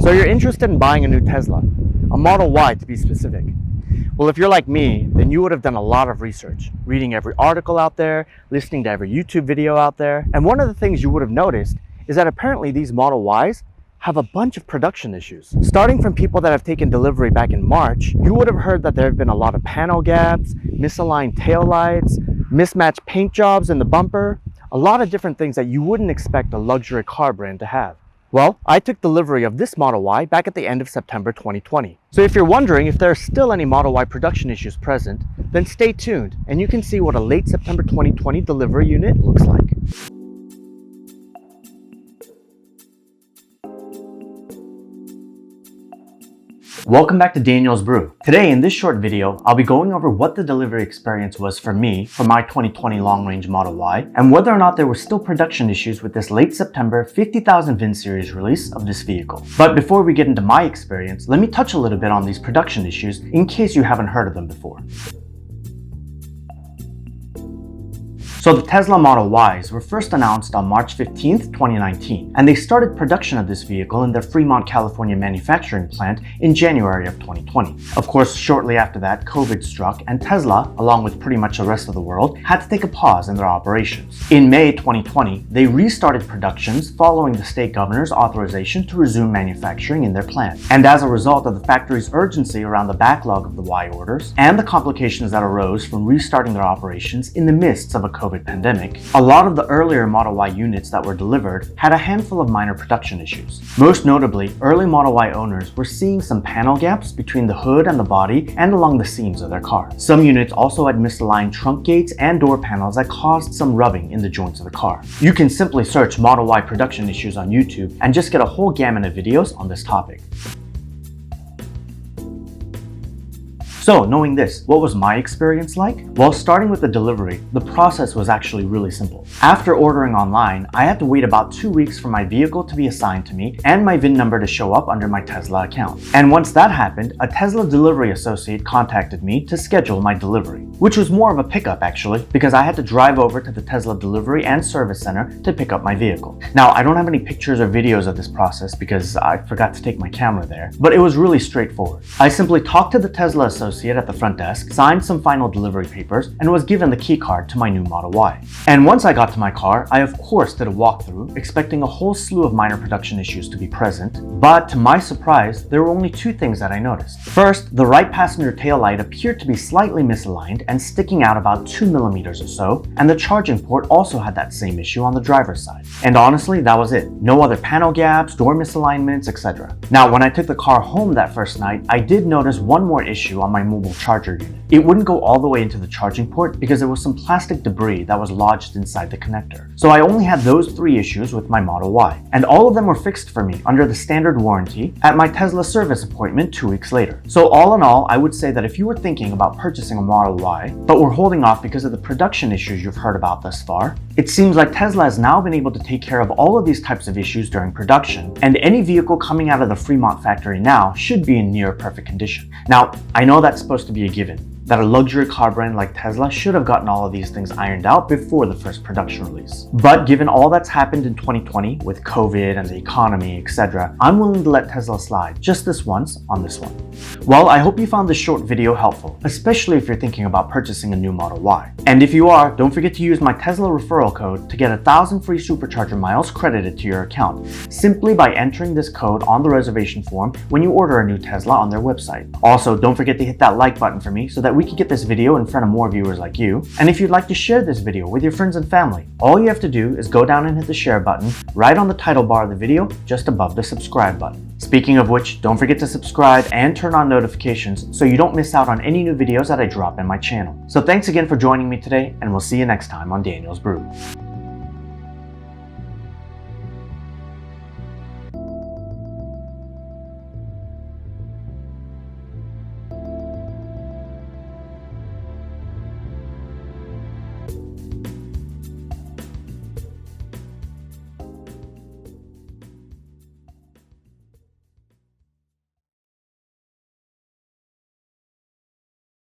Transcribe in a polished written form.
So you're interested in buying a new Tesla, a Model Y to be specific. Well, if you're like me, then you would have done a lot of research, reading every article out there, listening to every YouTube video out there. And one of the things you would have noticed is that apparently these Model Ys have a bunch of production issues. Starting from people that have taken delivery back in March, you would have heard that there have been a lot of panel gaps, misaligned taillights, mismatched paint jobs in the bumper, a lot of different things that you wouldn't expect a luxury car brand to have. Well, I took delivery of this Model Y back at the end of September 2020. So if you're wondering if there are still any Model Y production issues present, then stay tuned and you can see what a late September 2020 delivery unit looks like. Welcome back to Daniel's Brew. Today in this short video, I'll be going over what the delivery experience was for me for my 2020 long-range Model Y and whether or not there were still production issues with this late September 50,000 VIN series release of this vehicle. But before we get into my experience, let me touch a little bit on these production issues in case you haven't heard of them before. So the Tesla Model Ys were first announced on March 15th, 2019, and they started production of this vehicle in their Fremont, California manufacturing plant in January of 2020. Of course, shortly after that, COVID struck, and Tesla, along with pretty much the rest of the world, had to take a pause in their operations. In May 2020, they restarted productions following the state governor's authorization to resume manufacturing in their plant. And as a result of the factory's urgency around the backlog of the Y orders and the complications that arose from restarting their operations in the midst of a COVID pandemic, a lot of the earlier Model Y units that were delivered had a handful of minor production issues. Most notably, early Model Y owners were seeing some panel gaps between the hood and the body and along the seams of their car. Some units also had misaligned trunk gates and door panels that caused some rubbing in the joints of the car. You can simply search Model Y production issues on YouTube and just get a whole gamut of videos on this topic. So, knowing this, what was my experience like? Well, starting with the delivery, the process was actually really simple. After ordering online, I had to wait about 2 weeks for my vehicle to be assigned to me and my VIN number to show up under my Tesla account. And once that happened, a Tesla delivery associate contacted me to schedule my delivery, which was more of a pickup actually, because I had to drive over to the Tesla delivery and service center to pick up my vehicle. Now, I don't have any pictures or videos of this process because I forgot to take my camera there, but it was really straightforward. I simply talked to the Tesla associate at the front desk, signed some final delivery papers, and was given the key card to my new Model Y. And once I got to my car, I of course did a walkthrough, expecting a whole slew of minor production issues to be present, but to my surprise, there were only two things that I noticed. First, the right passenger taillight appeared to be slightly misaligned and sticking out about 2 millimeters or so, and the charging port also had that same issue on the driver's side. And honestly, that was it. No other panel gaps, door misalignments, etc. Now, when I took the car home that first night, I did notice one more issue on my mobile charger unit. It wouldn't go all the way into the charging port because there was some plastic debris that was lodged inside the connector. So I only had those 3 issues with my Model Y, and all of them were fixed for me under the standard warranty at my Tesla service appointment 2 weeks later. So all in all, I would say that if you were thinking about purchasing a Model Y, but were holding off because of the production issues you've heard about thus far, it seems like Tesla has now been able to take care of all of these types of issues during production, and any vehicle coming out of the Fremont factory now should be in near perfect condition. Now, I know that's supposed to be a given, that a luxury car brand like Tesla should have gotten all of these things ironed out before the first production release. But given all that's happened in 2020 with COVID and the economy, etc., I'm willing to let Tesla slide just this once on this one. Well, I hope you found this short video helpful, especially if you're thinking about purchasing a new Model Y. And if you are, don't forget to use my Tesla referral code to get 1,000 free supercharger miles credited to your account, simply by entering this code on the reservation form when you order a new Tesla on their website. Also, don't forget to hit that like button for me so that we can get this video in front of more viewers like you. And if you'd like to share this video with your friends and family, all you have to do is go down and hit the share button right on the title bar of the video just above the subscribe button. Speaking of which, don't forget to subscribe and turn on notifications so you don't miss out on any new videos that I drop in my channel. So thanks again for joining me today, and we'll see you next time on Daniel's Brew.